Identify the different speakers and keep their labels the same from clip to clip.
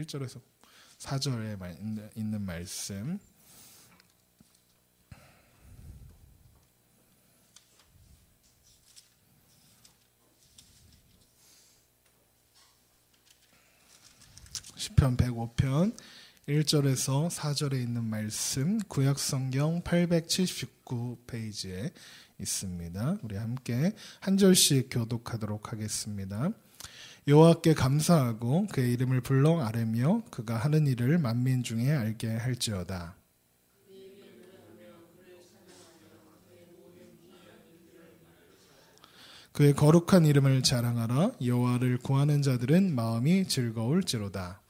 Speaker 1: 1절에서 4절에 있는 말씀. 시편 105편 1절에서 4절에 있는 말씀, 구약성경 879페이지에 있습니다. 우리 함께 한 절씩 교독하도록 하겠습니다. 여호와께 감사하고 그의 이름을 불러 아뢰며 그가 하는 일을 만민 중에 알게 할지어다. 그의 거룩한 이름을 자랑하라. 여호와를 구하는 자들은 마음이 즐거울지로다.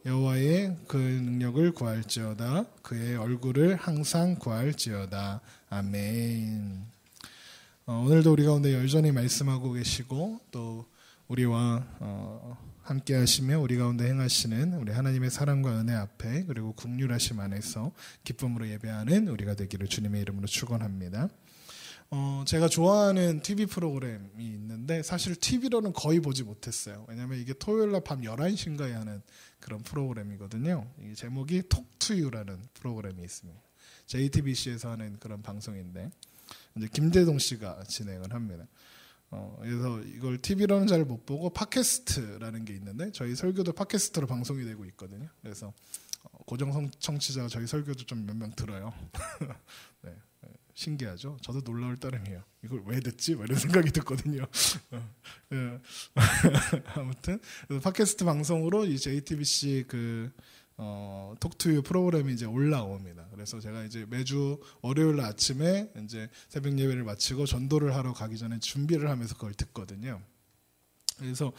Speaker 1: 여호와의 그 능력을 구할지어다. 그의 얼굴을 항상 구할지어다. 아멘. 오늘도 우리 가운데 여전히 말씀하고 계시고 또 우리와 함께 하시며 우리 가운데 행하시는 우리 하나님의 사랑과 은혜 앞에 그리고 긍휼하심 안에서 기쁨으로 예배하는 우리가 되기를 주님의 이름으로 축원합니다. 제가 좋아하는 TV 프로그램이 있는데 사실 TV로는 거의 보지 못했어요. 왜냐하면 이게 토요일날 밤 11시인가에 하는 그런 프로그램이거든요. 이 제목이 톡투유라는 프로그램이 있습니다. JTBC에서 하는 그런 방송인데 이제 김대동 씨가 진행을 합니다. 그래서 이걸 TV로는 잘 못 보고 팟캐스트라는 게 있는데 저희 설교도 팟캐스트로 방송이 되고 있거든요. 그래서 고정 청취자가 저희 설교도 좀 몇 명 들어요. 네. 신기하죠? 저도 놀라울 따름이에요. 이걸 왜 듣지? 이런 생각이 듣거든요. 아무튼 팟캐스트 방송으로 이 JTBC 톡투유 프로그램이 이제 올라옵니다. 그래서 제가 이제 매주 월요일 아침에 이제 새벽 예배를 마치고 전도를 하러 가기 전에 준비를 하면서 그걸 듣거든요. 그래서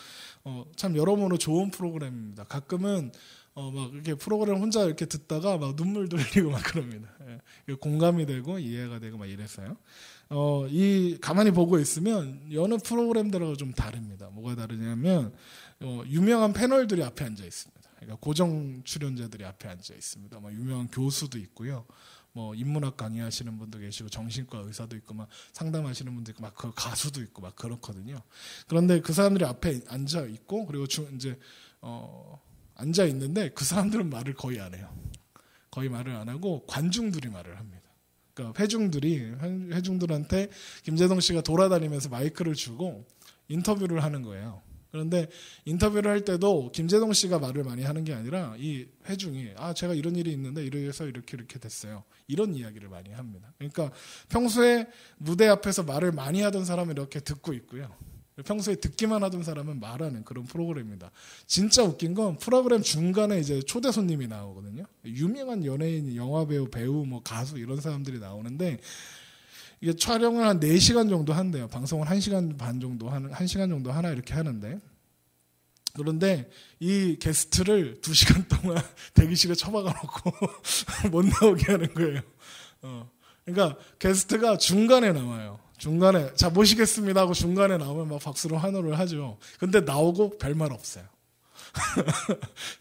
Speaker 1: 참 여러모로 좋은 프로그램입니다. 가끔은 막 이렇게 프로그램 혼자 이렇게 듣다가 막 눈물 흘리고 막 그럽니다. 예. 공감이 되고 이해가 되고 막 이랬어요. 이 가만히 보고 있으면 여느 프로그램들하고 좀 다릅니다. 뭐가 다르냐면 유명한 패널들이 앞에 앉아 있습니다. 그러니까 고정 출연자들이 앞에 앉아 있습니다. 뭐 유명한 교수도 있고요. 뭐 인문학 강의하시는 분도 계시고 정신과 의사도 있고 막 상담하시는 분도 있고 막 그 가수도 있고 막 그렇거든요. 그런데 그 사람들이 앞에 앉아 있고 그리고 이제 앉아 있는데 그 사람들은 말을 거의 안 해요. 거의 말을 안 하고 관중들이 말을 합니다. 그러니까 회중들한테 김재동 씨가 돌아다니면서 마이크를 주고 인터뷰를 하는 거예요. 그런데 인터뷰를 할 때도 김재동 씨가 말을 많이 하는 게 아니라 이 회중이 제가 이런 일이 있는데 이래서 이렇게 됐어요. 이런 이야기를 많이 합니다. 그러니까 평소에 무대 앞에서 말을 많이 하던 사람은 이렇게 듣고 있고요. 평소에 듣기만 하던 사람은 말하는 그런 프로그램입니다. 진짜 웃긴 건 프로그램 중간에 이제 초대 손님이 나오거든요. 유명한 연예인, 영화배우, 배우, 뭐 가수 이런 사람들이 나오는데 이게 촬영을 한 4시간 정도 한대요. 방송을 1시간 반 정도 1시간 정도 하나 이렇게 하는데 그런데 이 게스트를 2시간 동안 대기실에 처박아 놓고 못 나오게 하는 거예요. 그러니까 게스트가 중간에 나와요. 중간에 자 모시겠습니다 하고 중간에 나오면 막 박수로 환호를 하죠. 근데 나오고 별말 없어요.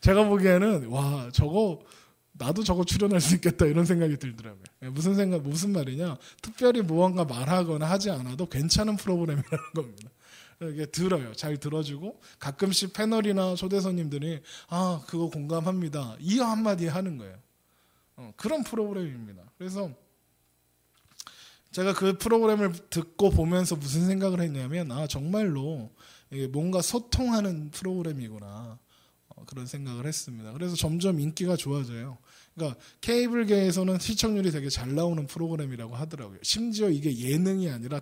Speaker 1: 제가 보기에는 와 나도 저거 출연할 수 있겠다 이런 생각이 들더라고요. 무슨 말이냐? 특별히 무언가 말하거나 하지 않아도 괜찮은 프로그램이라는 겁니다. 이게 들어요. 잘 들어주고 가끔씩 패널이나 초대 손님들이 그거 공감합니다. 이 한마디 하는 거예요. 그런 프로그램입니다. 그래서 제가 그 프로그램을 듣고 보면서 무슨 생각을 했냐면 정말로 이게 뭔가 소통하는 프로그램이구나 그런 생각을 했습니다. 그래서 점점 인기가 좋아져요. 그러니까 케이블계에서는 시청률이 되게 잘 나오는 프로그램이라고 하더라고요. 심지어 이게 예능이 아니라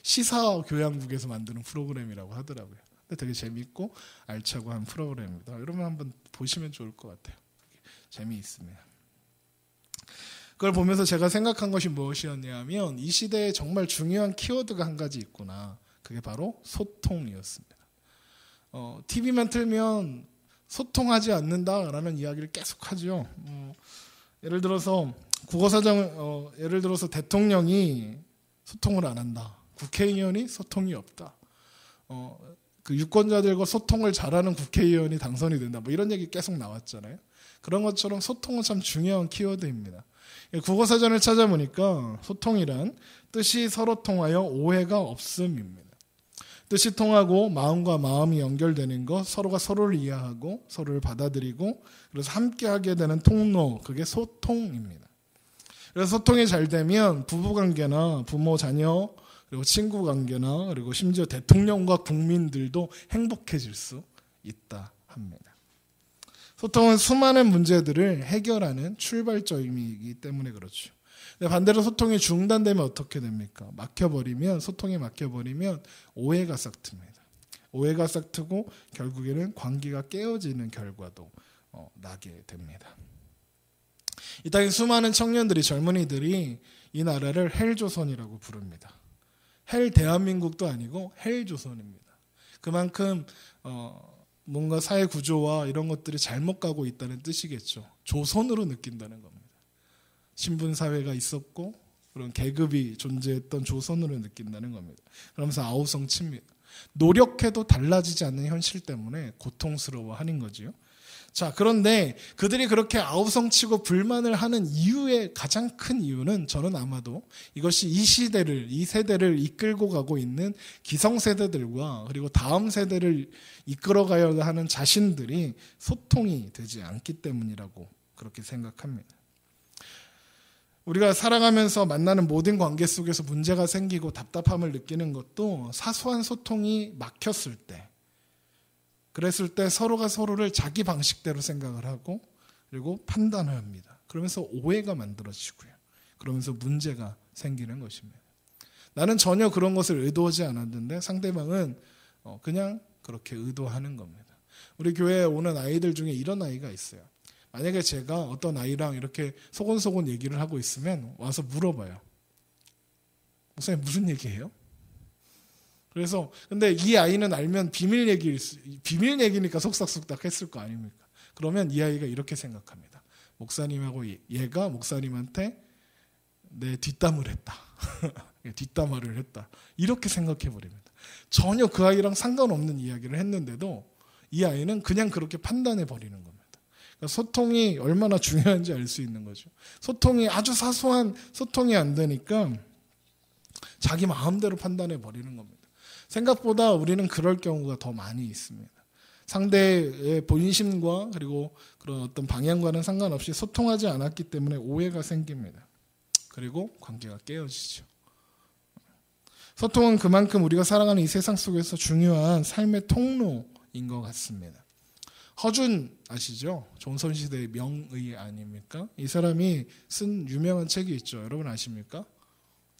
Speaker 1: 시사교양국에서 만드는 프로그램이라고 하더라고요. 근데 되게 재밌고 알차고 한 프로그램입니다. 여러분 한번 보시면 좋을 것 같아요. 재미있습니다. 그걸 보면서 제가 생각한 것이 무엇이었냐면 이 시대에 정말 중요한 키워드가 한 가지 있구나. 그게 바로 소통이었습니다. TV만 틀면 소통하지 않는다라는 이야기를 계속 하죠. 예를 들어서 예를 들어서 대통령이 소통을 안 한다. 국회의원이 소통이 없다. 그 유권자들과 소통을 잘하는 국회의원이 당선이 된다. 뭐 이런 얘기 계속 나왔잖아요. 그런 것처럼 소통은 참 중요한 키워드입니다. 국어사전을 찾아보니까 소통이란 뜻이 서로 통하여 오해가 없음입니다. 뜻이 통하고 마음과 마음이 연결되는 것, 서로가 서로를 이해하고 서로를 받아들이고 그래서 함께하게 되는 통로, 그게 소통입니다. 그래서 소통이 잘 되면 부부관계나 부모, 자녀, 그리고 친구관계나 그리고 심지어 대통령과 국민들도 행복해질 수 있다 합니다. 소통은 수많은 문제들을 해결하는 출발점이기 때문에 그렇죠. 근데 반대로 소통이 중단되면 어떻게 됩니까? 소통이 막혀버리면 오해가 싹틉니다. 오해가 싹트고 결국에는 관계가 깨어지는 결과도 나게 됩니다. 이 땅의 수많은 청년들이, 젊은이들이 이 나라를 헬조선이라고 부릅니다. 헬 대한민국도 아니고 헬조선입니다. 그만큼 뭔가 사회 구조와 이런 것들이 잘못 가고 있다는 뜻이겠죠. 조선으로 느낀다는 겁니다. 신분사회가 있었고 그런 계급이 존재했던 조선으로 느낀다는 겁니다. 그러면서 아우성 칩니다. 노력해도 달라지지 않는 현실 때문에 고통스러워하는 거지요. 자, 그런데 그들이 그렇게 아우성치고 불만을 하는 이유의 가장 큰 이유는 저는 아마도 이것이 이 세대를 이끌고 가고 있는 기성세대들과 그리고 다음 세대를 이끌어가야 하는 자신들이 소통이 되지 않기 때문이라고 그렇게 생각합니다. 우리가 살아가면서 만나는 모든 관계 속에서 문제가 생기고 답답함을 느끼는 것도 사소한 소통이 막혔을 때, 그랬을 때 서로가 서로를 자기 방식대로 생각을 하고 그리고 판단을 합니다. 그러면서 오해가 만들어지고요. 그러면서 문제가 생기는 것입니다. 나는 전혀 그런 것을 의도하지 않았는데 상대방은 그냥 그렇게 의도하는 겁니다. 우리 교회에 오는 아이들 중에 이런 아이가 있어요. 만약에 제가 어떤 아이랑 이렇게 소곤소곤 얘기를 하고 있으면 와서 물어봐요. 목사님 무슨 얘기해요? 그래서 근데 이 아이는 알면 비밀 얘기니까 속삭속삭 했을 거 아닙니까? 그러면 이 아이가 이렇게 생각합니다. 목사님하고 얘가 목사님한테 내 뒷담을 했다. 뒷담화를 했다. 이렇게 생각해 버립니다. 전혀 그 아이랑 상관없는 이야기를 했는데도 이 아이는 그냥 그렇게 판단해 버리는 겁니다. 그러니까 소통이 얼마나 중요한지 알 수 있는 거죠. 소통이 아주 사소한 소통이 안 되니까 자기 마음대로 판단해 버리는 겁니다. 생각보다 우리는 그럴 경우가 더 많이 있습니다. 상대의 본심과 그리고 그런 어떤 방향과는 상관없이 소통하지 않았기 때문에 오해가 생깁니다. 그리고 관계가 깨어지죠. 소통은 그만큼 우리가 살아가는 이 세상 속에서 중요한 삶의 통로인 것 같습니다. 허준 아시죠? 조선시대의 명의 아닙니까? 이 사람이 쓴 유명한 책이 있죠. 여러분 아십니까?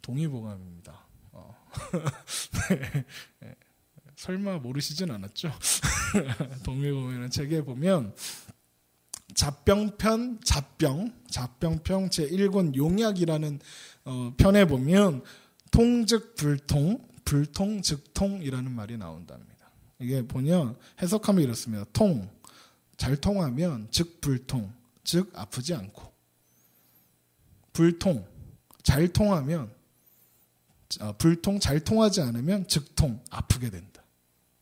Speaker 1: 동의보감입니다. 네. 설마 모르시진 않았죠? 동의보감이라는 책에 보면 잡병편 제1권 용약이라는 편에 보면 통즉 불통, 불통 즉 통이라는 말이 나온답니다. 이게 보면 해석하면 이렇습니다. 잘 통하면 즉 불통, 즉 아프지 않고, 잘 통하면 잘 통하지 않으면 즉통, 아프게 된다.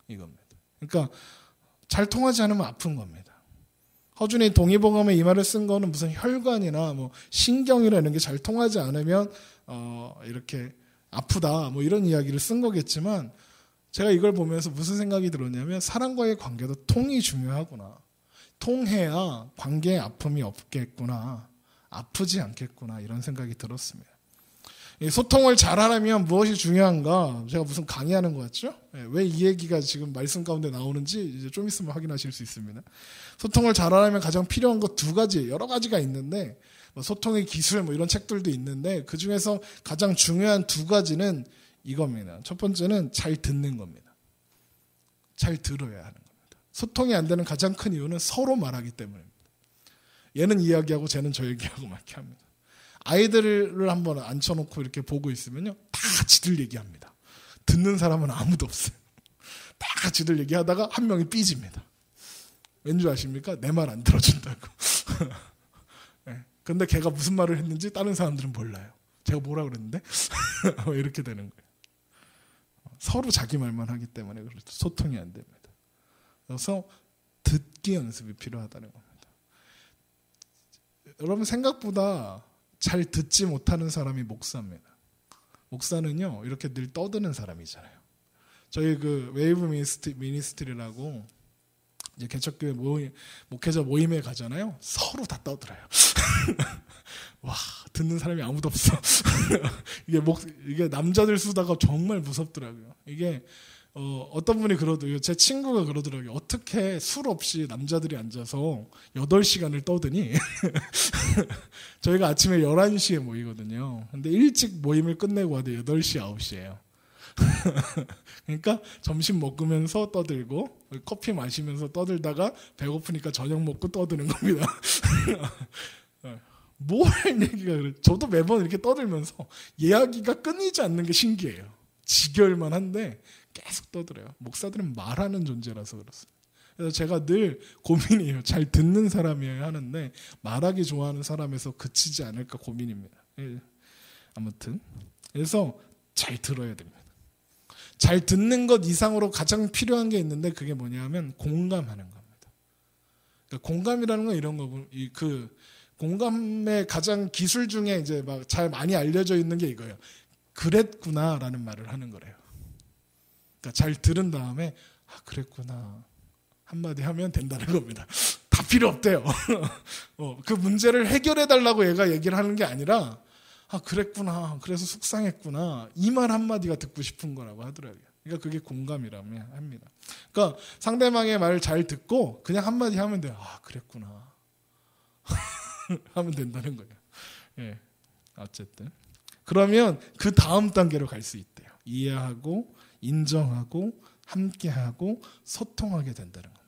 Speaker 1: 이겁니다. 그러니까 잘 통하지 않으면 아픈 겁니다. 허준이 동의보감에 이 말을 쓴 거는 무슨 혈관이나 뭐 신경이나 이런 게 잘 통하지 않으면 이렇게 아프다 뭐 이런 이야기를 쓴 거겠지만, 제가 이걸 보면서 무슨 생각이 들었냐면 사람과의 관계도 통이 중요하구나. 통해야 관계에 아픔이 없겠구나. 아프지 않겠구나. 이런 생각이 들었습니다. 소통을 잘하려면 무엇이 중요한가? 제가 무슨 강의하는 것 같죠? 왜 이 얘기가 지금 말씀 가운데 나오는지 이제 좀 있으면 확인하실 수 있습니다. 소통을 잘하려면 가장 필요한 것 두 가지, 여러 가지가 있는데 소통의 기술 뭐 이런 책들도 있는데 그 중에서 가장 중요한 두 가지는 이겁니다. 첫 번째는 잘 듣는 겁니다. 잘 들어야 하는 겁니다. 소통이 안 되는 가장 큰 이유는 서로 말하기 때문입니다. 얘는 이야기하고 쟤는 저 얘기하고 막 이렇게 합니다. 아이들을 한번 앉혀놓고 이렇게 보고 있으면요, 다 지들 얘기합니다. 듣는 사람은 아무도 없어요. 다 지들 얘기하다가 한 명이 삐집니다. 왠지 아십니까? 내 말 안 들어준다고. 네. 근데 걔가 무슨 말을 했는지 다른 사람들은 몰라요. 제가 뭐라 그랬는데? 이렇게 되는 거예요. 서로 자기 말만 하기 때문에 소통이 안 됩니다. 그래서 듣기 연습이 필요하다는 겁니다. 여러분 생각보다 잘 듣지 못하는 사람이 목사입니다. 목사는요, 이렇게 늘 떠드는 사람이잖아요. 저희 그 웨이브 미니스트리라고 이제 개척교회 목회자 모임에 가잖아요. 서로 다 떠들어요. 와, 듣는 사람이 아무도 없어. 이게 남자들 수다가 정말 무섭더라고요. 이게 어떤 분이 그러더라고요. 제 친구가 그러더라고요. 어떻게 술 없이 남자들이 앉아서 8시간을 떠드니? 저희가 아침에 11시에 모이거든요. 근데 일찍 모임을 끝내고 와도 8시, 9시예요. 그러니까 점심 먹으면서 떠들고 커피 마시면서 떠들다가 배고프니까 저녁 먹고 떠드는 겁니다. 뭘 얘기가 그래. 저도 매번 이렇게 떠들면서 이야기가 끊이지 않는 게 신기해요. 지겨울만 한데 계속 떠들어요. 목사들은 말하는 존재라서 그렇습니다. 그래서 제가 늘 고민이에요. 잘 듣는 사람이어야 하는데 말하기 좋아하는 사람에서 그치지 않을까 고민입니다. 아무튼 그래서 잘 들어야 됩니다. 잘 듣는 것 이상으로 가장 필요한 게 있는데 그게 뭐냐면 공감하는 겁니다. 그러니까 공감이라는 건 이런 거고, 그 공감의 가장 기술 중에 이제 막 잘 많이 알려져 있는 게 이거예요. 그랬구나라는 말을 하는 거래요. 그러니까 잘 들은 다음에 그랬구나 한마디 하면 된다는 겁니다. 다 필요 없대요. 그 문제를 해결해 달라고 얘가 얘기를 하는 게 아니라 그랬구나 그래서 속상했구나 이 말 한마디가 듣고 싶은 거라고 하더라고요. 그러니까 그게 공감이라고 합니다. 그러니까 상대방의 말을 잘 듣고 그냥 한마디 하면 돼요. 그랬구나 하면 된다는 거예요. 예, 어쨌든 그러면 그 다음 단계로 갈 수 있대요. 이해하고 인정하고 함께하고 소통하게 된다는 겁니다.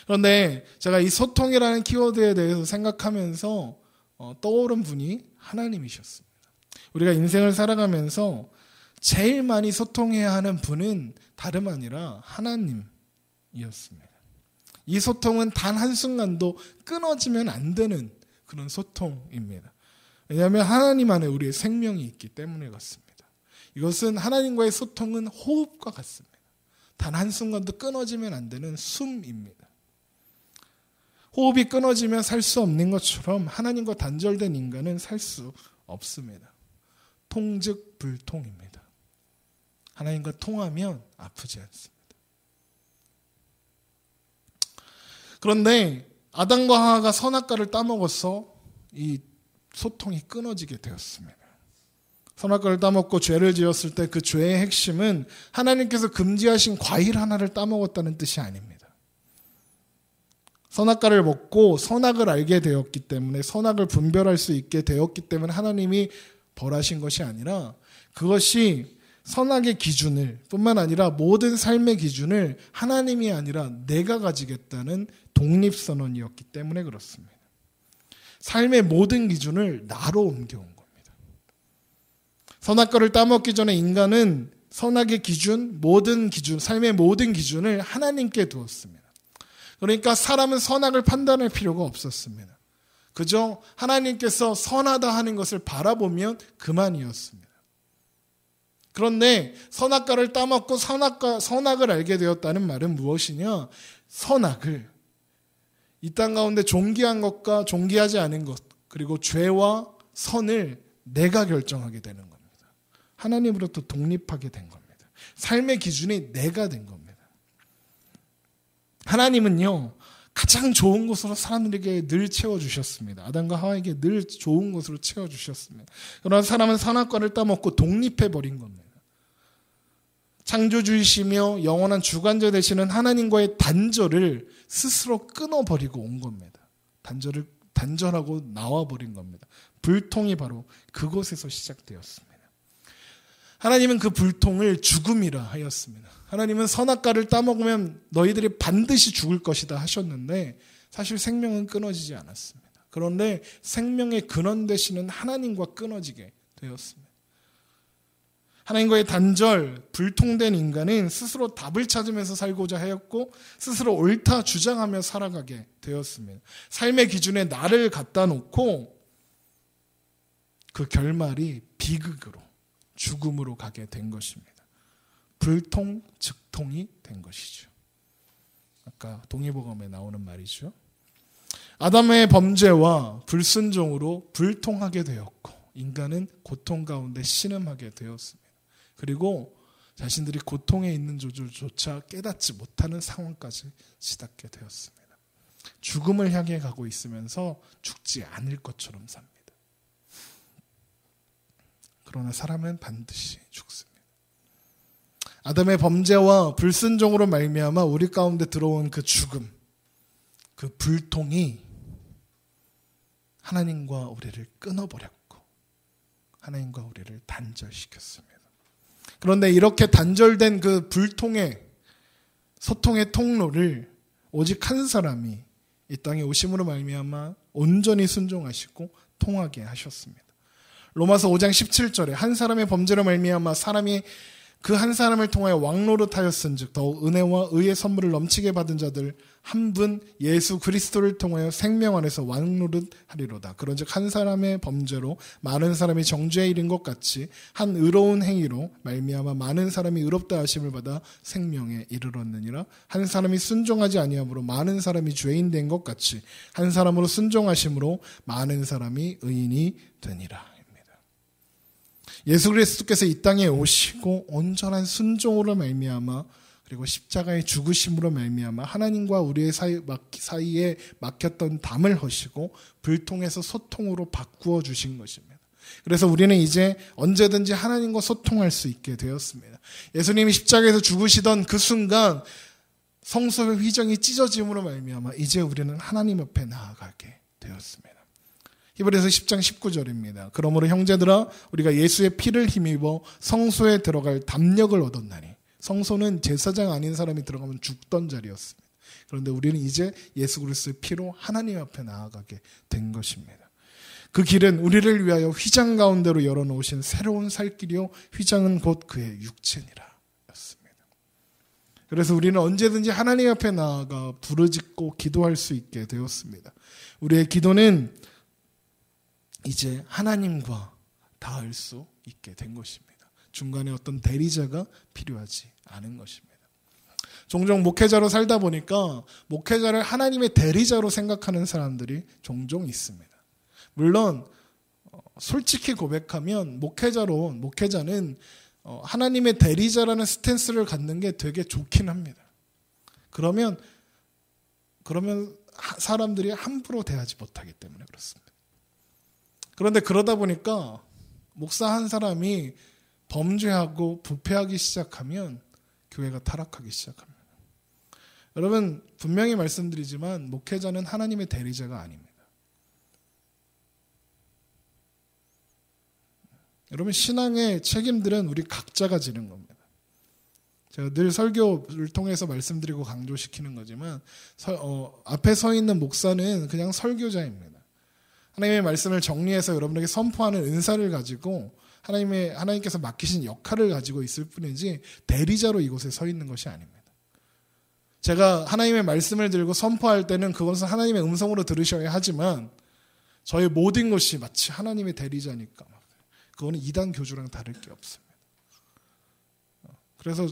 Speaker 1: 그런데 제가 이 소통이라는 키워드에 대해서 생각하면서 떠오른 분이 하나님이셨습니다. 우리가 인생을 살아가면서 제일 많이 소통해야 하는 분은 다름 아니라 하나님이었습니다. 이 소통은 단 한순간도 끊어지면 안 되는 그런 소통입니다. 왜냐하면 하나님 안에 우리의 생명이 있기 때문에 그렇습니다. 이것은 하나님과의 소통은 호흡과 같습니다. 단 한순간도 끊어지면 안 되는 숨입니다. 호흡이 끊어지면 살 수 없는 것처럼 하나님과 단절된 인간은 살 수 없습니다. 통즉 불통입니다. 하나님과 통하면 아프지 않습니다. 그런데 아담과 하와가 선악과를 따먹어서 이 소통이 끊어지게 되었습니다. 선악과를 따먹고 죄를 지었을 때 그 죄의 핵심은 하나님께서 금지하신 과일 하나를 따먹었다는 뜻이 아닙니다. 선악과를 먹고 선악을 알게 되었기 때문에 선악을 분별할 수 있게 되었기 때문에 하나님이 벌하신 것이 아니라 그것이 선악의 기준을 뿐만 아니라 모든 삶의 기준을 하나님이 아니라 내가 가지겠다는 독립선언이었기 때문에 그렇습니다. 삶의 모든 기준을 나로 옮겨온 겁니다. 선악과를 따먹기 전에 인간은 선악의 기준, 모든 기준, 삶의 모든 기준을 하나님께 두었습니다. 그러니까 사람은 선악을 판단할 필요가 없었습니다. 그저 하나님께서 선하다 하는 것을 바라보면 그만이었습니다. 그런데 선악과를 따먹고 선악을 알게 되었다는 말은 무엇이냐? 선악을 이 땅 가운데 존귀한 것과 존귀하지 않은 것 그리고 죄와 선을 내가 결정하게 되는 겁니다. 하나님으로부터 독립하게 된 겁니다. 삶의 기준이 내가 된 겁니다. 하나님은요 가장 좋은 것으로 사람들에게 늘 채워주셨습니다. 아담과 하와에게 늘 좋은 것으로 채워주셨습니다. 그러나 사람은 선악과를 따먹고 독립해버린 겁니다. 창조주이시며 영원한 주관자 되시는 하나님과의 단절을 스스로 끊어버리고 온 겁니다. 단절하고 나와버린 겁니다. 불통이 바로 그곳에서 시작되었습니다. 하나님은 그 불통을 죽음이라 하였습니다. 하나님은 선악과를 따먹으면 너희들이 반드시 죽을 것이다 하셨는데 사실 생명은 끊어지지 않았습니다. 그런데 생명의 근원 되시는 하나님과 끊어지게 되었습니다. 하나님과의 단절, 불통된 인간은 스스로 답을 찾으면서 살고자 하였고 스스로 옳다 주장하며 살아가게 되었습니다. 삶의 기준에 나를 갖다 놓고 그 결말이 비극으로 죽음으로 가게 된 것입니다. 불통, 즉통이 된 것이죠. 아까 동의보감에 나오는 말이죠. 아담의 범죄와 불순종으로 불통하게 되었고 인간은 고통 가운데 신음하게 되었습니다. 그리고 자신들이 고통에 있는 줄조차 깨닫지 못하는 상황까지 치닫게 되었습니다. 죽음을 향해 가고 있으면서 죽지 않을 것처럼 삽니다. 그러나 사람은 반드시 죽습니다. 아담의 범죄와 불순종으로 말미암아 우리 가운데 들어온 그 죽음, 그 불통이 하나님과 우리를 끊어버렸고 하나님과 우리를 단절시켰습니다. 그런데 이렇게 단절된 그 불통의 소통의 통로를 오직 한 사람이 이 땅에 오심으로 말미암아 온전히 순종하시고 통하게 하셨습니다. 로마서 5장 17절에 한 사람의 범죄로 말미암아 사람이 그 한 사람을 통하여 왕노릇하였은즉 더욱 은혜와 의의 선물을 넘치게 받은 자들 한 분 예수 그리스도를 통하여 생명 안에서 왕노릇하리로다. 그런즉 한 사람의 범죄로 많은 사람이 정죄에 이른 것 같이 한 의로운 행위로 말미암아 많은 사람이 의롭다 하심을 받아 생명에 이르렀느니라. 한 사람이 순종하지 아니함으로 많은 사람이 죄인 된 것 같이 한 사람으로 순종하심으로 많은 사람이 의인이 되니라. 예수 그리스도께서 이 땅에 오시고 온전한 순종으로 말미암아 그리고 십자가의 죽으심으로 말미암아 하나님과 우리의 사이에 막혔던 담을 허시고 불통에서 소통으로 바꾸어 주신 것입니다. 그래서 우리는 이제 언제든지 하나님과 소통할 수 있게 되었습니다. 예수님이 십자가에서 죽으시던 그 순간 성소의 휘정이 찢어짐으로 말미암아 이제 우리는 하나님 앞에 나아가게 되었습니다. 히브리서 10장 19절입니다. 그러므로 형제들아 우리가 예수의 피를 힘입어 성소에 들어갈 담력을 얻었나니. 성소는 제사장 아닌 사람이 들어가면 죽던 자리였습니다. 그런데 우리는 이제 예수 그리스도의 피로 하나님 앞에 나아가게 된 것입니다. 그 길은 우리를 위하여 휘장 가운데로 열어놓으신 새로운 살 길이요 휘장은 곧 그의 육체니라 였습니다. 그래서 우리는 언제든지 하나님 앞에 나아가 부르짖고 기도할 수 있게 되었습니다. 우리의 기도는 이제 하나님과 닿을 수 있게 된 것입니다. 중간에 어떤 대리자가 필요하지 않은 것입니다. 종종 목회자로 살다 보니까 목회자를 하나님의 대리자로 생각하는 사람들이 종종 있습니다. 물론 솔직히 고백하면 목회자는 하나님의 대리자라는 스탠스를 갖는 게 되게 좋긴 합니다. 그러면 사람들이 함부로 대하지 못하기 때문에 그렇습니다. 그런데 그러다 보니까 목사 한 사람이 범죄하고 부패하기 시작하면 교회가 타락하기 시작합니다. 여러분 분명히 말씀드리지만 목회자는 하나님의 대리자가 아닙니다. 여러분 신앙의 책임들은 우리 각자가 지는 겁니다. 제가 늘 설교를 통해서 말씀드리고 강조시키는 거지만 앞에 서 있는 목사는 그냥 설교자입니다. 하나님의 말씀을 정리해서 여러분에게 선포하는 은사를 가지고 하나님께서 맡기신 역할을 가지고 있을 뿐이지 대리자로 이곳에 서 있는 것이 아닙니다. 제가 하나님의 말씀을 들고 선포할 때는 그것은 하나님의 음성으로 들으셔야 하지만 저의 모든 것이 마치 하나님의 대리자니까 그거는 이단 교주랑 다를 게 없습니다. 그래서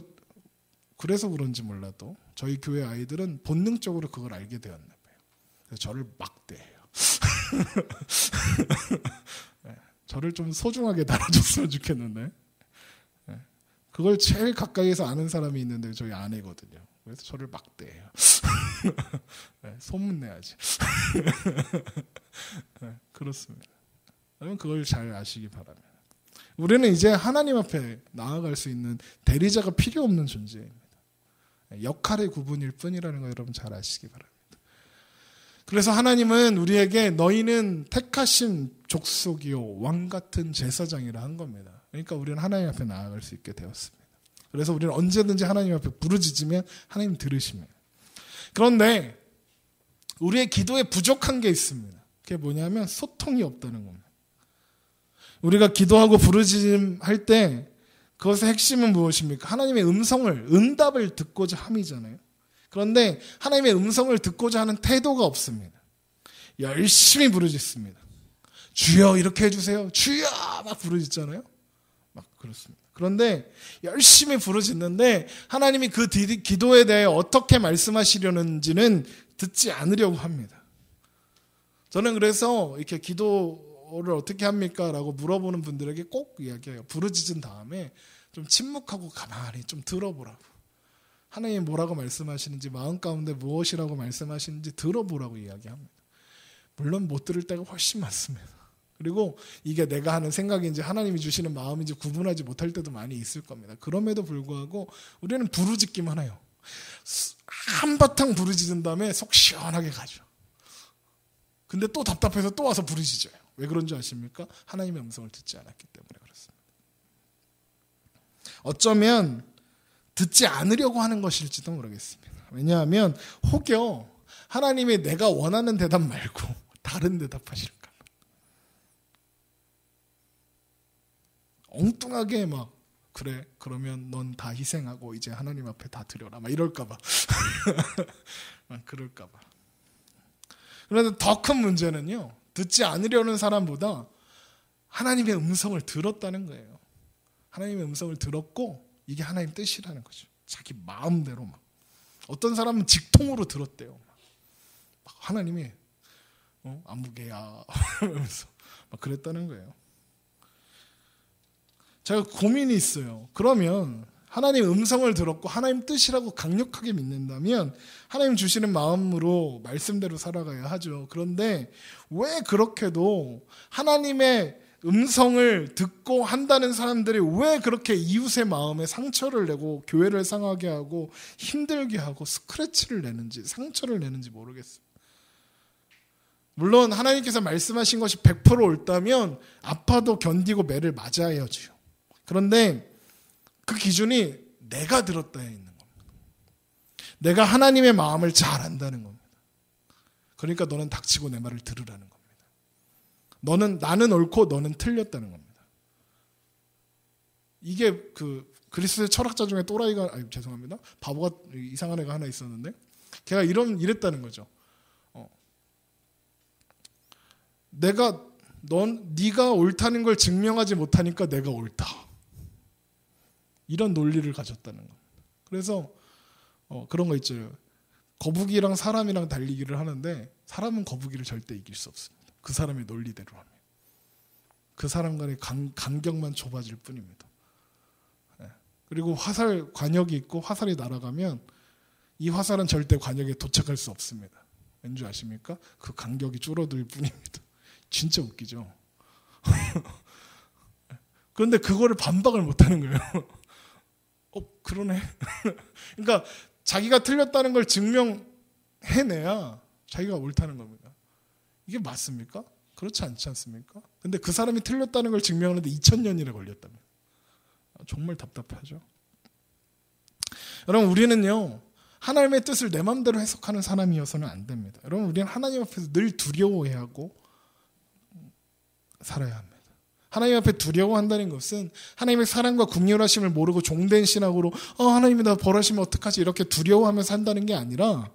Speaker 1: 그런지 몰라도 저희 교회 아이들은 본능적으로 그걸 알게 되었나 봐요. 그래서 저를 막대해요. 저를 좀 소중하게 다뤄줬으면 좋겠는데 그걸 제일 가까이에서 아는 사람이 있는데 저희 아내거든요. 그래서 저를 막대해요. 소문내야지. 그렇습니다. 여러분 그걸 잘 아시기 바랍니다. 우리는 이제 하나님 앞에 나아갈 수 있는 대리자가 필요 없는 존재입니다. 역할의 구분일 뿐이라는 거 여러분 잘 아시기 바랍니다. 그래서 하나님은 우리에게 너희는 택하신 족속이요 왕 같은 제사장이라 한 겁니다. 그러니까 우리는 하나님 앞에 나아갈 수 있게 되었습니다. 그래서 우리는 언제든지 하나님 앞에 부르짖으면 하나님 들으십니다. 그런데 우리의 기도에 부족한 게 있습니다. 그게 뭐냐면 소통이 없다는 겁니다. 우리가 기도하고 부르짖음할 때 그것의 핵심은 무엇입니까? 하나님의 응답을 듣고자 함이잖아요. 그런데 하나님의 음성을 듣고자 하는 태도가 없습니다. 열심히 부르짖습니다. 주여 이렇게 해주세요. 주여 막 부르짖잖아요. 막 그렇습니다. 그런데 열심히 부르짖는데 하나님이 그 기도에 대해 어떻게 말씀하시려는지는 듣지 않으려고 합니다. 저는 그래서 이렇게 기도를 어떻게 합니까? 라고 물어보는 분들에게 꼭 이야기해요. 부르짖은 다음에 좀 침묵하고 가만히 좀 들어보라고. 하나님이 뭐라고 말씀하시는지, 마음 가운데 무엇이라고 말씀하시는지 들어보라고 이야기합니다. 물론 못 들을 때가 훨씬 많습니다. 그리고 이게 내가 하는 생각인지 하나님이 주시는 마음인지 구분하지 못할 때도 많이 있을 겁니다. 그럼에도 불구하고 우리는 부르짖기만 해요. 한바탕 부르짖은 다음에 속 시원하게 가죠. 근데 또 답답해서 또 와서 부르짖어요. 왜 그런 줄 아십니까? 하나님의 음성을 듣지 않았기 때문에 그렇습니다. 어쩌면 듣지 않으려고 하는 것일지도 모르겠습니다. 왜냐하면 혹여 하나님이 내가 원하는 대답 말고 다른 대답하실까 봐. 엉뚱하게 막 그래 그러면 넌 다 희생하고 이제 하나님 앞에 다 드려라 막 이럴까 봐. 그럴까 봐. 그런데 더 큰 문제는요. 듣지 않으려는 사람보다 하나님의 음성을 들었다는 거예요. 하나님의 음성을 들었고 이게 하나님 뜻이라는 거죠. 자기 마음대로 막. 어떤 사람은 직통으로 들었대요. 막 하나님이 아무개야 하면서 막 그랬다는 거예요. 제가 고민이 있어요. 그러면 하나님 음성을 들었고 하나님 뜻이라고 강력하게 믿는다면 하나님 주시는 마음으로 말씀대로 살아가야 하죠. 그런데 왜 그렇게도 하나님의 음성을 듣고 한다는 사람들이 왜 그렇게 이웃의 마음에 상처를 내고 교회를 상하게 하고 힘들게 하고 스크래치를 내는지 상처를 내는지 모르겠어요. 물론 하나님께서 말씀하신 것이 100% 옳다면 아파도 견디고 매를 맞아야죠. 그런데 그 기준이 내가 들었다에 있는 겁니다. 내가 하나님의 마음을 잘 안다는 겁니다. 그러니까 너는 닥치고 내 말을 들으라는 겁니다. 나는 옳고 너는 틀렸다는 겁니다. 이게 그 그리스도의 철학자 중에 또라이가 죄송합니다. 바보가 이상한 애가 하나 있었는데 걔가 이랬다는 거죠. 네가 옳다는 걸 증명하지 못하니까 내가 옳다. 이런 논리를 가졌다는 겁니다. 그래서 그런 거 있죠. 거북이랑 사람이랑 달리기를 하는데 사람은 거북이를 절대 이길 수 없습니다. 그 사람의 논리대로 하면. 그 사람 간의 간격만 좁아질 뿐입니다. 그리고 화살 관역이 있고 화살이 날아가면 이 화살은 절대 관역에 도착할 수 없습니다. 왠지 아십니까? 그 간격이 줄어들 뿐입니다. 진짜 웃기죠. 그런데 그거를 반박을 못하는 거예요. 그러네. 그러니까 자기가 틀렸다는 걸 증명해내야 자기가 옳다는 겁니다. 이게 맞습니까? 그렇지 않지 않습니까? 근데 그 사람이 틀렸다는 걸 증명하는데 2000년이나 걸렸답니다. 정말 답답하죠. 여러분 우리는요. 하나님의 뜻을 내 마음대로 해석하는 사람이어서는 안 됩니다. 여러분 우리는 하나님 앞에서 늘 두려워해야 하고 살아야 합니다. 하나님 앞에 두려워한다는 것은 하나님의 사랑과 긍휼하심을 모르고 종된 신학으로 하나님이 나 벌하시면 어떡하지 이렇게 두려워하며 산다는 게 아니라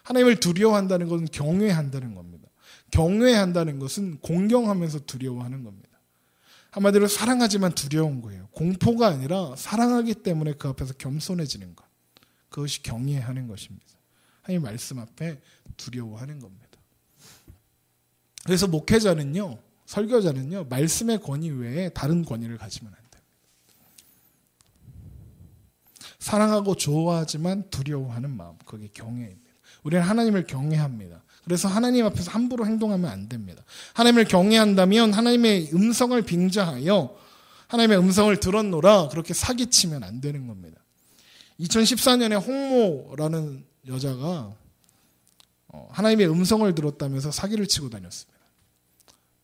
Speaker 1: 하나님을 두려워한다는 것은 경외한다는 겁니다. 경외한다는 것은 공경하면서 두려워하는 겁니다. 한마디로 사랑하지만 두려운 거예요. 공포가 아니라 사랑하기 때문에 그 앞에서 겸손해지는 것. 그것이 경외하는 것입니다. 하나님 말씀 앞에 두려워하는 겁니다. 그래서 목회자는요. 설교자는요. 말씀의 권위 외에 다른 권위를 가지면 안 됩니다. 사랑하고 좋아하지만 두려워하는 마음. 그게 경외입니다. 우리는 하나님을 경외합니다. 그래서 하나님 앞에서 함부로 행동하면 안 됩니다. 하나님을 경외한다면 하나님의 음성을 빙자하여 하나님의 음성을 들었노라 그렇게 사기치면 안 되는 겁니다. 2014년에 홍모라는 여자가 하나님의 음성을 들었다면서 사기를 치고 다녔습니다.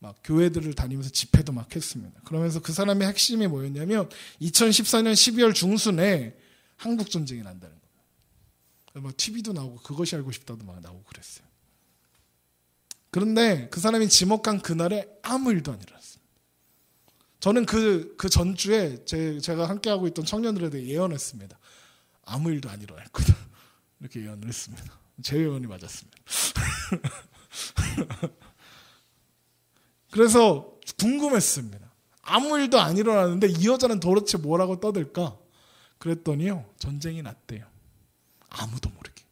Speaker 1: 막 교회들을 다니면서 집회도 막 했습니다. 그러면서 그 사람의 핵심이 뭐였냐면 2014년 12월 중순에 한국 전쟁이 난다는 거예요. 막 TV도 나오고 그것이 알고 싶다도 막 나오고 그랬어요. 그런데 그 사람이 지목한 그날에 아무 일도 안 일어났어요. 저는 그 전주에 제가 함께하고 있던 청년들에 대해 예언했습니다. 아무 일도 안 일어날 거다. 이렇게 예언을 했습니다. 제 예언이 맞았습니다. 그래서 궁금했습니다. 아무 일도 안 일어나는데 이 여자는 도대체 뭐라고 떠들까? 그랬더니요. 전쟁이 났대요. 아무도 모르게.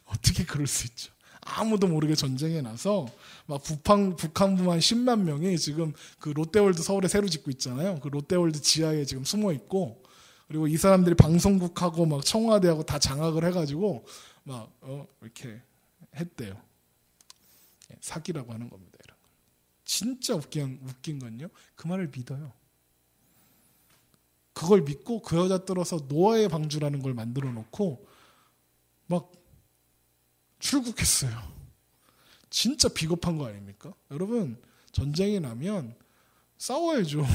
Speaker 1: 어떻게 그럴 수 있죠? 아무도 모르게 전쟁에 나서 막 북한부만 10만 명이 지금 그 롯데월드 서울에 새로 짓고 있잖아요. 그 롯데월드 지하에 지금 숨어 있고, 그리고 이 사람들이 방송국하고 막 청와대하고 다 장악을 해가지고 막 이렇게 했대요. 사기라고 하는 겁니다. 진짜 웃긴 건요, 그 말을 믿어요. 그걸 믿고 그 여자 들어서 노아의 방주라는 걸 만들어 놓고 막 출국했어요. 진짜 비겁한 거 아닙니까? 여러분, 전쟁이 나면 싸워야죠.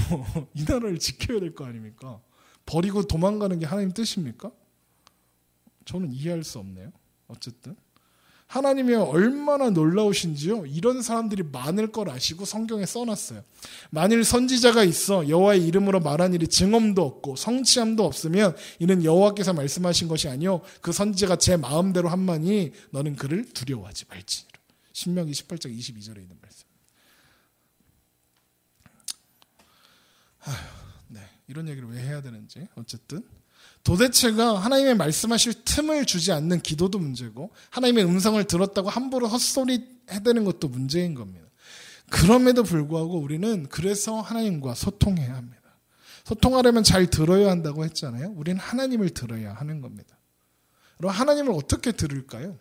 Speaker 1: 이 나라를 지켜야 될 거 아닙니까? 버리고 도망가는 게 하나님 뜻입니까? 저는 이해할 수 없네요. 어쨌든 하나님이 얼마나 놀라우신지요. 이런 사람들이 많을 걸 아시고 성경에 써놨어요. 만일 선지자가 있어 여호와의 이름으로 말한 일이 증언도 없고 성취함도 없으면 이는 여호와께서 말씀하신 것이 아니요 그 선지자가 제 마음대로 한마니 너는 그를 두려워하지 말지니라. 신명기 18장 22절에 있는 말씀. 네, 이런 얘기를 왜 해야 되는지. 어쨌든 도대체가 하나님의 말씀하실 틈을 주지 않는 기도도 문제고, 하나님의 음성을 들었다고 함부로 헛소리 해대는 것도 문제인 겁니다. 그럼에도 불구하고 우리는 그래서 하나님과 소통해야 합니다. 소통하려면 잘 들어야 한다고 했잖아요. 우리는 하나님을 들어야 하는 겁니다. 그럼 하나님을 어떻게 들을까요?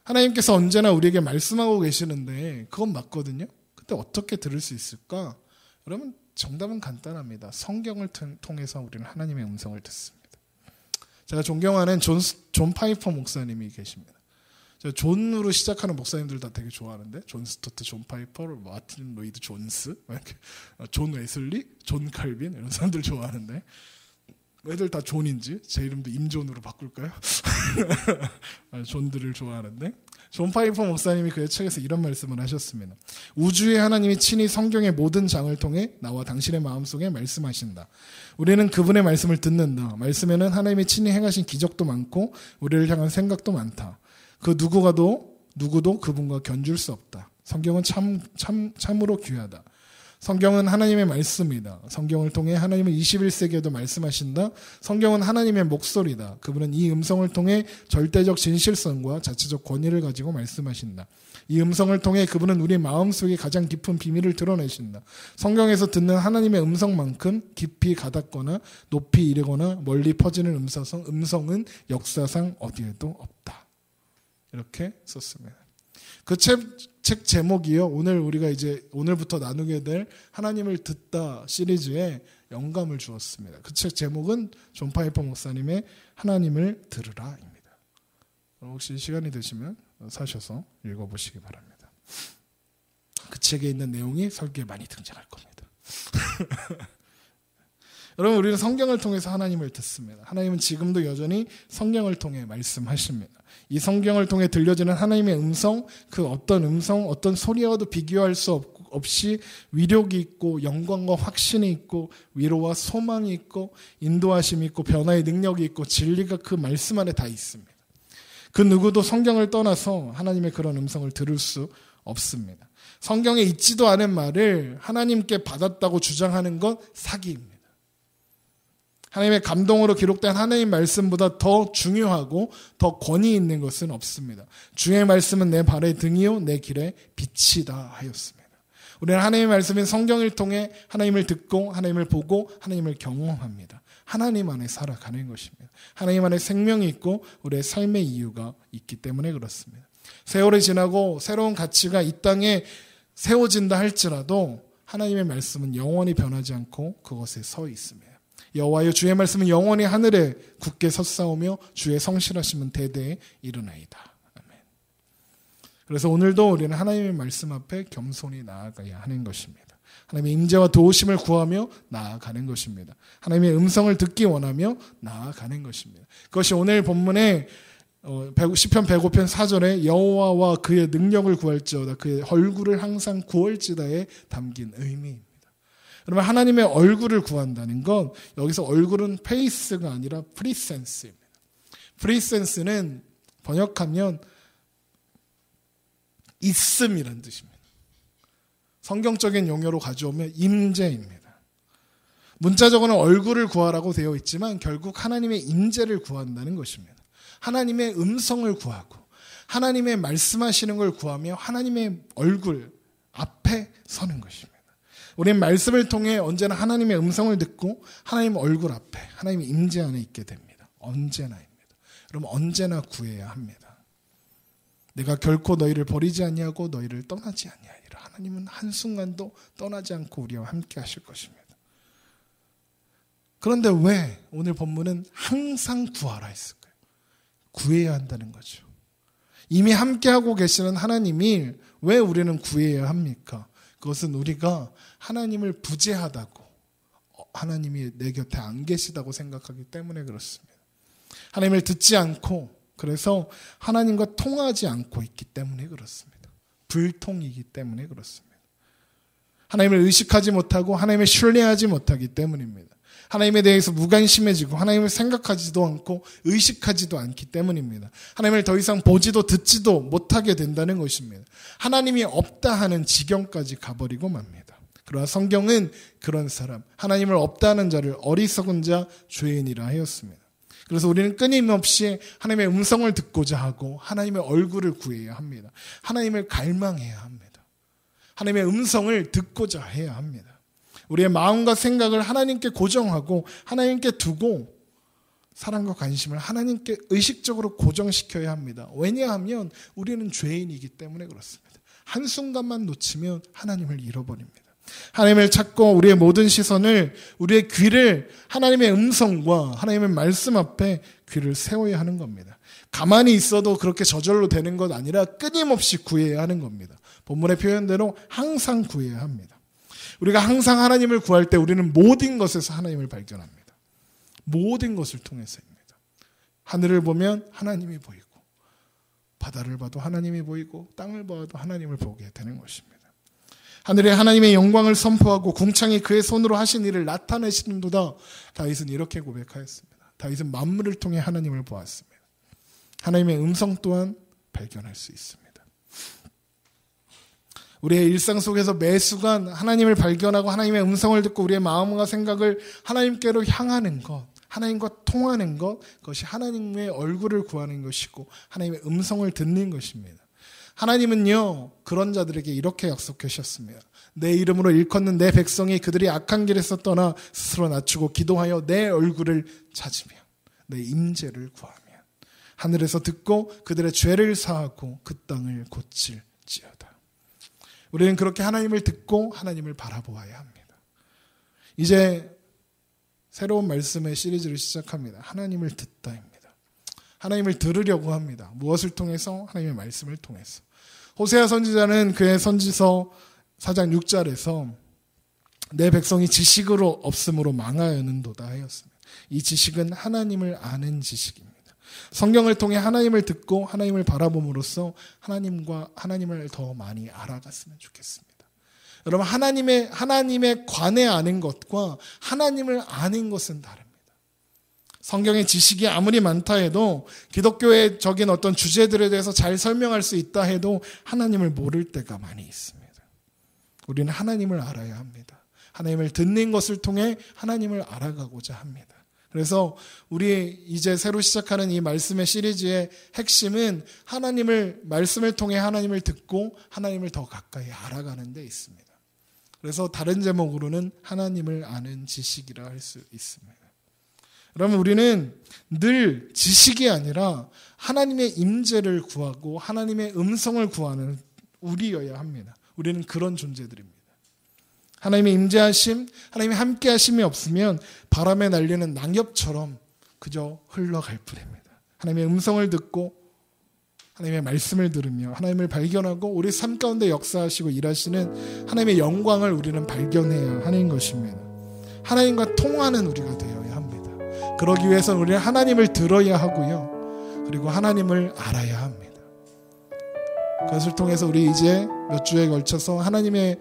Speaker 1: 하나님께서 언제나 우리에게 말씀하고 계시는데 그건 맞거든요. 근데 어떻게 들을 수 있을까? 여러분, 정답은 간단합니다. 성경을 통해서 우리는 하나님의 음성을 듣습니다. 제가 존경하는 존 파이퍼 목사님이 계십니다. 제가 존으로 시작하는 목사님들 다 되게 좋아하는데, 존 스토트, 존 파이퍼, 마틴 로이드 존스, 존 웨슬리, 존 칼빈 이런 사람들 좋아하는데, 애들 다 존인지 제 이름도 임존으로 바꿀까요? 존들을 좋아하는데, 존 파이퍼 목사님이 그의 책에서 이런 말씀을 하셨습니다. 우주의 하나님이 친히 성경의 모든 장을 통해 나와 당신의 마음속에 말씀하신다. 우리는 그분의 말씀을 듣는다. 말씀에는 하나님이 친히 행하신 기적도 많고 우리를 향한 생각도 많다. 그 누구도 그분과 견줄 수 없다. 성경은 참으로 귀하다. 성경은 하나님의 말씀이다. 성경을 통해 하나님은 21세기에도 말씀하신다. 성경은 하나님의 목소리다. 그분은 이 음성을 통해 절대적 진실성과 자체적 권위를 가지고 말씀하신다. 이 음성을 통해 그분은 우리 마음속에 가장 깊은 비밀을 드러내신다. 성경에서 듣는 하나님의 음성만큼 깊이 가닿거나 높이 이르거나 멀리 퍼지는 음성은 역사상 어디에도 없다. 이렇게 썼습니다. 그 책 제목이요. 우리가 이제 오늘부터 나누게 될 하나님을 듣다 시리즈에 영감을 주었습니다. 그 책 제목은 존 파이퍼 목사님의 하나님을 들으라입니다. 혹시 시간이 되시면 사셔서 읽어보시기 바랍니다. 그 책에 있는 내용이 설교에 많이 등장할 겁니다. 여러분, 우리는 성경을 통해서 하나님을 듣습니다. 하나님은 지금도 여전히 성경을 통해 말씀하십니다. 이 성경을 통해 들려지는 하나님의 음성, 그 어떤 소리와도 비교할 수 없이 위력이 있고 영광과 확신이 있고 위로와 소망이 있고 인도하심이 있고 변화의 능력이 있고 진리가 그 말씀 안에 다 있습니다. 그 누구도 성경을 떠나서 하나님의 그런 음성을 들을 수 없습니다. 성경에 있지도 않은 말을 하나님께 받았다고 주장하는 건 사기입니다. 하나님의 감동으로 기록된 하나님의 말씀보다 더 중요하고 더 권위 있는 것은 없습니다. 주의 말씀은 내 발의 등이요 내 길의 빛이다 하였습니다. 우리는 하나님의 말씀인 성경을 통해 하나님을 듣고 하나님을 보고 하나님을 경험합니다. 하나님 안에 살아가는 것입니다. 하나님 안에 생명이 있고 우리의 삶의 이유가 있기 때문에 그렇습니다. 세월이 지나고 새로운 가치가 이 땅에 세워진다 할지라도 하나님의 말씀은 영원히 변하지 않고 그것에 서 있습니다. 여호와여 주의 말씀은 영원히 하늘에 굳게 섰사오며 주의 성실하심은 대대에 이르나이다. 아멘. 그래서 오늘도 우리는 하나님의 말씀 앞에 겸손히 나아가야 하는 것입니다. 하나님의 임재와 도우심을 구하며 나아가는 것입니다. 하나님의 음성을 듣기 원하며 나아가는 것입니다. 그것이 오늘 본문의 시편 105편 4절에 여호와와 그의 능력을 구할지어다 그의 얼굴을 항상 구할지다에 담긴 의미입니다. 그러면 하나님의 얼굴을 구한다는 건 여기서 얼굴은 페이스가 아니라 프리센스입니다. 프리센스는 번역하면 있음이란 뜻입니다. 성경적인 용어로 가져오면 임재입니다. 문자적으로는 얼굴을 구하라고 되어 있지만 결국 하나님의 임재를 구한다는 것입니다. 하나님의 음성을 구하고 하나님의 말씀하시는 걸 구하며 하나님의 얼굴 앞에 서는 것입니다. 우리는 말씀을 통해 언제나 하나님의 음성을 듣고 하나님 얼굴 앞에 하나님의 임재 안에 있게 됩니다. 언제나입니다. 여러분 언제나 구해야 합니다. 내가 결코 너희를 버리지 아니하고 너희를 떠나지 아니하리라. 하나님은 한순간도 떠나지 않고 우리와 함께 하실 것입니다. 그런데 왜 오늘 본문은 항상 구하라 했을까요? 구해야 한다는 거죠. 이미 함께하고 계시는 하나님이 왜 우리는 구해야 합니까? 그것은 우리가 하나님을 부재하다고, 하나님이 내 곁에 안 계시다고 생각하기 때문에 그렇습니다. 하나님을 듣지 않고, 그래서 하나님과 통하지 않고 있기 때문에 그렇습니다. 불통이기 때문에 그렇습니다. 하나님을 의식하지 못하고 하나님을 신뢰하지 못하기 때문입니다. 하나님에 대해서 무관심해지고 하나님을 생각하지도 않고 의식하지도 않기 때문입니다. 하나님을 더 이상 보지도 듣지도 못하게 된다는 것입니다. 하나님이 없다 하는 지경까지 가버리고 맙니다. 그러나 성경은 그런 사람, 하나님을 없다 하는 자를 어리석은 자, 죄인이라 하였습니다. 그래서 우리는 끊임없이 하나님의 음성을 듣고자 하고 하나님의 얼굴을 구해야 합니다. 하나님을 갈망해야 합니다. 하나님의 음성을 듣고자 해야 합니다. 우리의 마음과 생각을 하나님께 고정하고 하나님께 두고 사랑과 관심을 하나님께 의식적으로 고정시켜야 합니다. 왜냐하면 우리는 죄인이기 때문에 그렇습니다. 한순간만 놓치면 하나님을 잃어버립니다. 하나님을 찾고 우리의 모든 시선을, 우리의 귀를 하나님의 음성과 하나님의 말씀 앞에 귀를 세워야 하는 겁니다. 가만히 있어도 그렇게 저절로 되는 것 아니라 끊임없이 구해야 하는 겁니다. 본문의 표현대로 항상 구해야 합니다. 우리가 항상 하나님을 구할 때 우리는 모든 것에서 하나님을 발견합니다. 모든 것을 통해서입니다. 하늘을 보면 하나님이 보이고, 바다를 봐도 하나님이 보이고, 땅을 봐도 하나님을 보게 되는 것입니다. 하늘에 하나님의 영광을 선포하고 궁창이 그의 손으로 하신 일을 나타내시는도다. 다윗은 이렇게 고백하였습니다. 다윗은 만물을 통해 하나님을 보았습니다. 하나님의 음성 또한 발견할 수 있습니다. 우리의 일상 속에서 매 순간 하나님을 발견하고 하나님의 음성을 듣고 우리의 마음과 생각을 하나님께로 향하는 것, 하나님과 통하는 것, 그것이 하나님의 얼굴을 구하는 것이고 하나님의 음성을 듣는 것입니다. 하나님은요, 그런 자들에게 이렇게 약속하셨습니다. 내 이름으로 일컫는 내 백성이 그들이 악한 길에서 떠나 스스로 낮추고 기도하여 내 얼굴을 찾으며 내 임재를 구하며 하늘에서 듣고 그들의 죄를 사하고 그 땅을 고칠지어다. 우리는 그렇게 하나님을 듣고 하나님을 바라보아야 합니다. 이제 새로운 말씀의 시리즈를 시작합니다. 하나님을 듣다입니다. 하나님을 들으려고 합니다. 무엇을 통해서? 하나님의 말씀을 통해서. 호세아 선지자는 그의 선지서 4장 6절에서 내 백성이 지식으로 없음으로 망하였는도다 하였습니다. 이 지식은 하나님을 아는 지식입니다. 성경을 통해 하나님을 듣고 하나님을 바라봄으로써 하나님을 더 많이 알아갔으면 좋겠습니다. 여러분, 하나님의 관해 아는 것과 하나님을 아는 것은 다릅니다. 성경의 지식이 아무리 많다 해도, 기독교의 적인 어떤 주제들에 대해서 잘 설명할 수 있다 해도 하나님을 모를 때가 많이 있습니다. 우리는 하나님을 알아야 합니다. 하나님을 듣는 것을 통해 하나님을 알아가고자 합니다. 그래서 우리 이제 새로 시작하는 이 말씀의 시리즈의 핵심은 말씀을 통해 하나님을 듣고 하나님을 더 가까이 알아가는 데 있습니다. 그래서 다른 제목으로는 하나님을 아는 지식이라 할 수 있습니다. 그러면 우리는 늘 지식이 아니라 하나님의 임재를 구하고 하나님의 음성을 구하는 우리여야 합니다. 우리는 그런 존재들입니다. 하나님의 임재하심, 하나님의 함께하심이 없으면 바람에 날리는 낙엽처럼 그저 흘러갈 뿐입니다. 하나님의 음성을 듣고 하나님의 말씀을 들으며 하나님을 발견하고 우리 삶 가운데 역사하시고 일하시는 하나님의 영광을 우리는 발견해야 하는 것입니다. 하나님과 통하는 우리가 되어야 합니다. 그러기 위해서는 우리는 하나님을 들어야 하고요. 그리고 하나님을 알아야 합니다. 그것을 통해서 우리 이제 몇 주에 걸쳐서 하나님을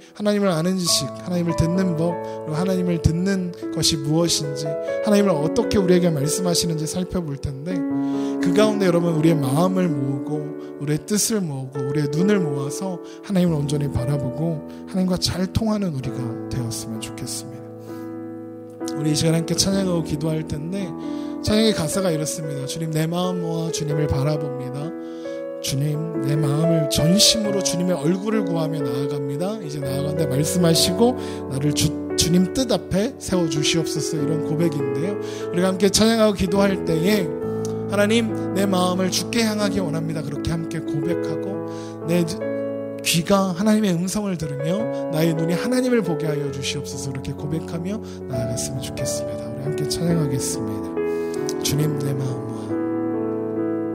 Speaker 1: 아는 지식, 하나님을 듣는 법, 그리고 하나님을 듣는 것이 무엇인지, 하나님을 어떻게 우리에게 말씀하시는지 살펴볼 텐데, 그 가운데 여러분 우리의 마음을 모으고 우리의 뜻을 모으고 우리의 눈을 모아서 하나님을 온전히 바라보고 하나님과 잘 통하는 우리가 되었으면 좋겠습니다. 우리 이 시간 함께 찬양하고 기도할 텐데, 찬양의 가사가 이렇습니다. 주님, 내 마음 모아 주님을 바라봅니다. 주님, 내 마음을 전심으로 주님의 얼굴을 구하며 나아갑니다. 이제 나아간다 말씀하시고 나를 주님 뜻 앞에 세워주시옵소서, 이런 고백인데요. 우리가 함께 찬양하고 기도할 때에 하나님, 내 마음을 주께 향하기 원합니다. 그렇게 함께 고백하고 내 귀가 하나님의 음성을 들으며 나의 눈이 하나님을 보게 하여 주시옵소서, 이렇게 고백하며 나아갔으면 좋겠습니다. 우리 함께 찬양하겠습니다. 주님, 내 마음과